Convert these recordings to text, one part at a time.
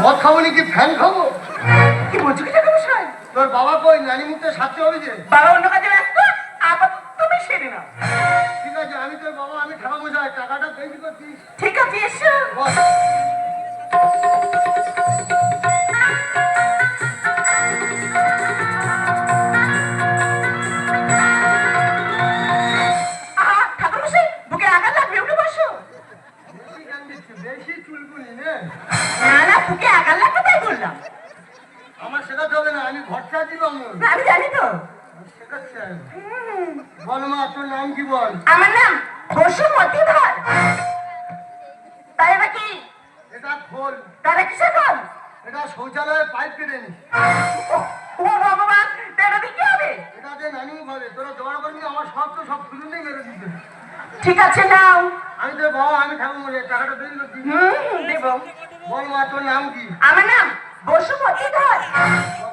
মদ খাবো নাকি ফ্যান খাবো? কি বলছো কি টাকা মশাই? তোর বাবা কই? নানি মুখে সাথে হবে যে। বাবা অন্য কাজে ব্যস্ত, আবার তুমি সেরে নাও। ঠিক আছে, আমি তোর বাবা, আমি ঠাকা মশাই, টাকাটা পেয়েছি করছিস। ঠিক আছে, এসো। ঠাকুর মশাই, বুকে আঘাত লাগবে, উঠে বসো। বেশি চুলকুনি নে। না না, বুকে আঘাত লাগবে তাই বললাম। আমার শেখাতে হবে না, আমি ভরসা দিলাম। আমি জানি তো। শেখাচ্ছে। বল মা, তোর নাম কি বল? আমার নাম বসুমতী ধর। তাই এটা কি? এটা খোল। তারা কিসের খোল? এটা শৌচালয়ে পাইপ কেটে নি। ও ভগবান, এটা দিয়ে কি হবে? এটা যে নানিও ভাবে, তোরা জোগাড় করবি, আমার সব তো সব খুলুন মেরে দিতে। ঠিক আছে, নাও। আমি তোর বাবা, আমি ঠাকুর মশাই, টাকাটা বের করছি। দেব। বল মা, তোর নাম কি? আমার নাম বসুমতী ধর।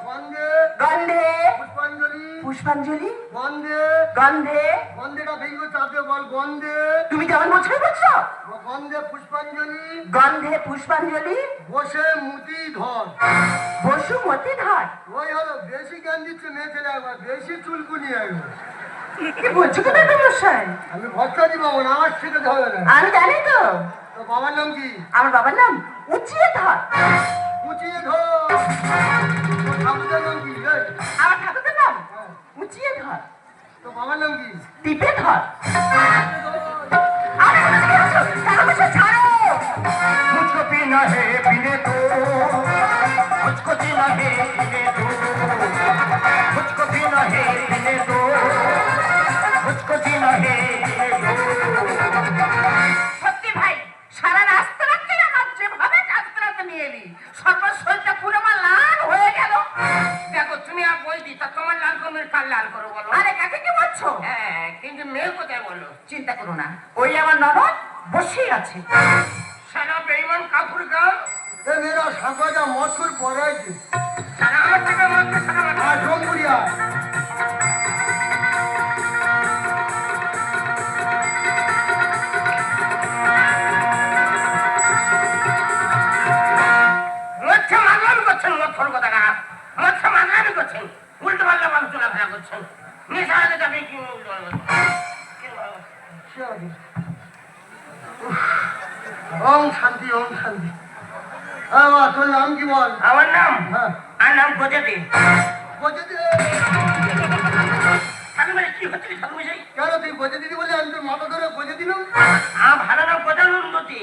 গন্ধে গন্ধে পুষ্পাঞ্জলি। পুষ্পাঞ্জলি গন্ধে গন্ধে। গন্ধেটা ভেঙে চাপে বল। গন্ধে তুমি কেমন বলছো বলছো? গন্ধে পুষ্পাঞ্জলি। গন্ধে পুষ্পাঞ্জলি বসে মুতি ধর। বসুমতী ধর। ওই হলো, বেশি জ্ঞান দিচ্ছে মেয়ে ছেলে, একবার বেশি চুলকুনি একবার। কি বলছো কি টাকা মশাই? আমি ভরসা দিব, আমার শেখাতে হবে না। আমি জানি তো। তো বাবার নাম কি? আমার বাবার নাম উঁচিয়ে ধর। উঁচিয়ে ধর। তোর ঠাকুরের নাম কি? আমার ঠাকুরের নাম উঁচিয়ে ধর। তো বাবার নাম কি? টিপে ধর। আরে টাকা মশাই ছাড়ো। मुझको पीना है पीने दो, मुझको पीना है पीने दो, मुझको पीना है पीने दो, मुझको पीना है पीने दो। সত্যি ভাই, সারা রাস্তা রাস্তায় আমার যেভাবে কাজটা নিয়ে এলি, সর্বশরীরটা পুরো আমার লাল হয়ে গেল। দেখো, তুমি আর বই দিতা, তোমার লাল কমের কার লাল করো বলো? আরে কাকে কি বলছো? হ্যাঁ, কিন্তু মেয়ে কোথায় বলো? চিন্তা করো না, ওই আমার ননদ বসেই আছে। সারা বেইমান কাকুর গাল, এ মেয়েরা সাঁকোটা মত করে পড়াইছে। সারা আমার থেকে মাত্র সারা মাত্র। আর জঙ্গুরিয়া মৎস্য মাগলামি করছেন, মৎস্যর কথা না, মৎস্য মাগলামি করছেন, উল্টো পাল্লা মানুষ চলাফেরা করছেন, নেশা হয়ে যাবে কি উল্টো পাল্লা ওম শান্তি, ওম শান্তি। মা, তোর নাম কি বল? আমার নাম, হ্যাঁ, আর নাম গজেতে। বজে দে। ঠাকুর ভাই কি হচ্ছে ঠাকুর ভাই? কেন তুই বজে দিদি বলে আমি তোর মাথা ধরে বজে দিলাম? আমার ভালো নাম গজানন্দতি।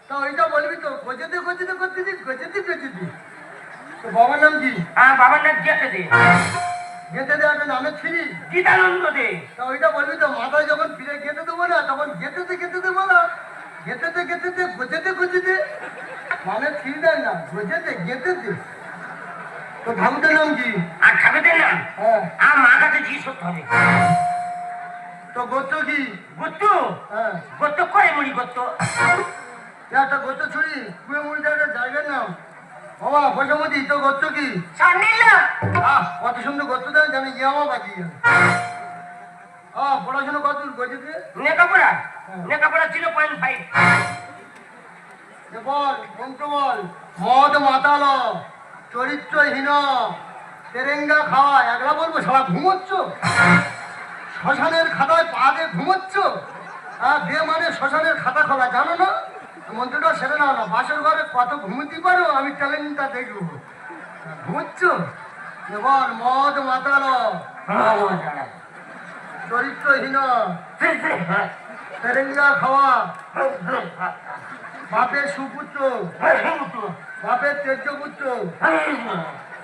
তা ওইটা বলবি তো, গজে দে গজে দে করতে দিস, গজে দে গজে দে। তো বাবার নাম কি? আমার বাবার নাম গেতে দে, গেতে দে একটা নামে ছিলি। গীতানন্দ দে। তা ওইটা বলবি তো, মাথায় যখন ফিরে গেতে দেবো না, তখন গেতে দে বলো। গেতে দে গজে দে। মানে ছিঁড়ি দেয় না, গজে দে গেতে দে। তো ঠাকুরের নাম কি? আর ঠাকুরের নাম, হ্যাঁ। আমার মা কাছে জি সত্য হবে। তো গোত্র কি? গত্ত, হ্যাঁ, গত্ত করে মুড়ি গত্ত। একটা গোত্র ছুরি কুয়ে মুড়িতে একটা জায়গার নাম। বাবা বৈশামতি, তো গোত্র কি? সান্নিল। কত সুন্দর গোত্র দেয়, জানি ইয়ামা বাকি। পড়াশোনা কত গজে দে। নেকাপড়া, নেকাপড়া 0.5। বল মন্ত্র বল। মদ মাতাল, চরিত্রহীন, তেরেঙ্গা খাওয়া। একলা বলবো, সবাই ঘুমোচ্ছ? শ্মশানের খাতায় পা দিয়ে ঘুমোচ্ছ? বে মানে শ্মশানের খাতা খোলা, জানো না? মন্ত্রটা সেরে নাও না। বাসর ঘরে কত ঘুমোতে পারো, আমি ট্যালেন্টটা দেখবো। ঘুমোচ্ছ? বল মদ মাতাল, চরিত্রহীন, তেরেঙ্গা খাওয়া, বাপের সুপুত্র, বাপের তেজ্যপুত্র,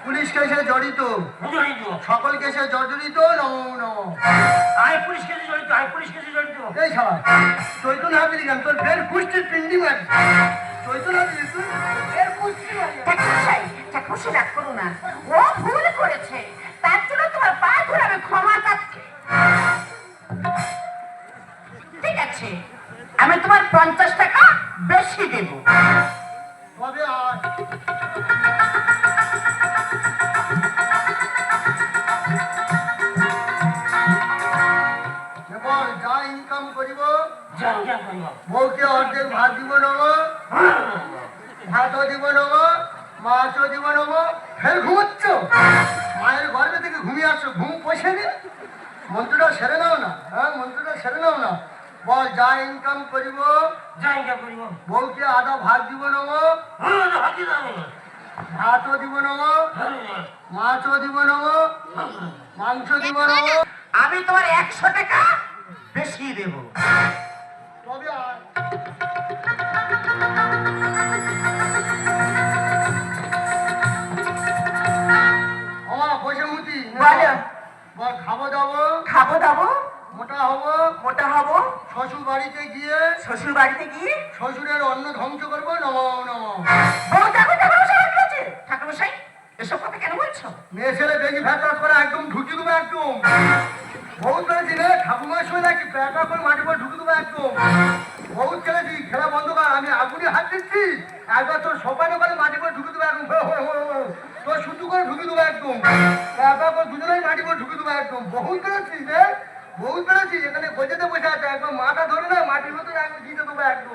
পুলিশ কেসে জড়িত, সকল কেসে জর্জরিত, নমো নমো। আমি পুলিশ কেসে জড়িত, আমি পুলিশ কেসে জড়িত। এই সালা চৈতন্য হাতির গান, তোর বের কুষ্টির পিন্ডি মারি। চৈতন্য হাতির তুই বের কুষ্টি মারি। খুশি রাগ করো না, ও ভুল করেছে, তার জন্য তোমার পা ধরে আমি ক্ষমা চাচ্ছি। ঠিক আছে, আমি তোমার 50 টাকা বেশি দেব। তবে আর যা ইনকাম করিব, বউকে অর্ধেক ভাত দিব নব, ভাতও দিব নব, মাছও দিব নেবো, ফের ঘুমোচ্ছ? মায়ের গর্ভে থেকে ঘুমিয়ে আসছো, ঘুম পোষে নি? মন্ত্রটা সেরে নাও না, হ্যাঁ মন্ত্রটা সেরে নাও না। বল, যা ইনকাম করিব যাই যা করিব বউকে আধা ভাত দিব নেবো, হাতি দামি ভাতও দিব নেবো, মাছও দিব নেবো, মাংস দিব নেবো। আমি তোমার 100 টাকা বেশি দেবো। তবে আয়। আমার বসে মুতি বলো। বল, খাবো দাবো, খাবো দাবো, মোটা হবো, মোটা হবো, শ্বশুর বাড়িতে গিয়ে শ্বশুর বাড়িতে গিয়ে শ্বশুরের অন্ন ধ্বংস করবো, নম নম। বউ দেখো ঠাকুরমশাই এসব কথা কেন বলছো? মেয়ে ছেলে বেশি ফ্যাটাস করে একদম ঢুকি দেবো একদম। বহুত করেছি রে, ঠাকুমার সঙ্গে নাকি প্যাটা করে মাটি করে ঢুকে দেবো একদম। বহুত খেলেছি, খেলা বন্ধ কর, আমি আগুনে হাত দিচ্ছি। একবার তোর সপানো করে মাটি করে ঢুকে দেবো একদম, তোর শুধু করে ঢুকে দেবো একদম। প্যাটা করে দুজনেই মাটি করে ঢুকে দেবো একদম। বহুত করেছি রে, বহুত করেছি। এখানে গোজেতে বসে আছে, একদম মাথা ধরে না মাটির মধ্যে একদম দিয়ে দেবো একদম।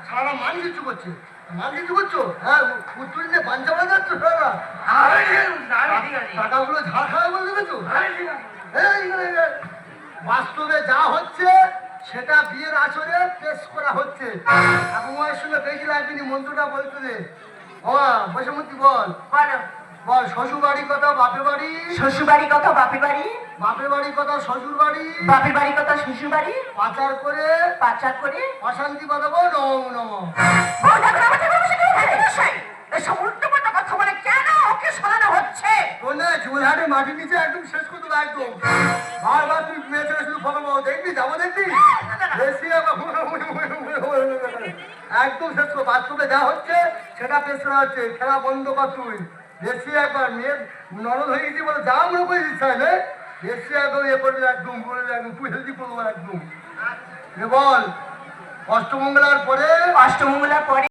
সারা মানুষ কিছু করছে, মানুষ কিছু করছো, হ্যাঁ উত্তর দিয়ে পাঞ্চা বলে যাচ্ছ সারা। টাকাগুলো ঝাড় খাওয়া বলে দেখেছো? বাস্তবে যা হচ্ছে সেটা বিয়ের আসরে পেশ করা হচ্ছে। ঠাকুমার সঙ্গে বেশি লাগবেনি, মন্ত্রটা বলতে দে। বসুমতি বল, বলো। বল শ্বশুর বাড়ি কথা বাপের বাড়ি, শ্বশুর বাড়ি কত বাপের বাড়ি, বাপের বাড়ি কথা শ্বশুর বাড়ি, বাপের বাড়ি কত শ্বশুর বাড়ি, পাচার করে পাচার করে অশান্তি বাঁধাবো, নম নম। বউ দেখো ঠাকুরমশাই এসব উল্টো পাল্টা কথা বলে কেন ওকে শোনানো হচ্ছে? তোর না চুলহাটে মাটির নিচে একদম শেষ করে দেবো একদম। বারবার তুই মেয়ে ছেলে শুধু ফটো দেখবি, যাবো দেখবি বেশি একদম শেষ কর। বাস্তবে যা হচ্ছে সেটা পেশ করা হচ্ছে, খেলা বন্ধ কর তুই। বেশি একবার মেয়ের নরদ হয়ে গেছি বলে যা মনে করে দিচ্ছে না, বেশি একদম এ করবি একদম, বলবি একদম তুই হেলদি করবো একদম। বল, অষ্টমঙ্গলার পরে অষ্টমঙ্গলার পরে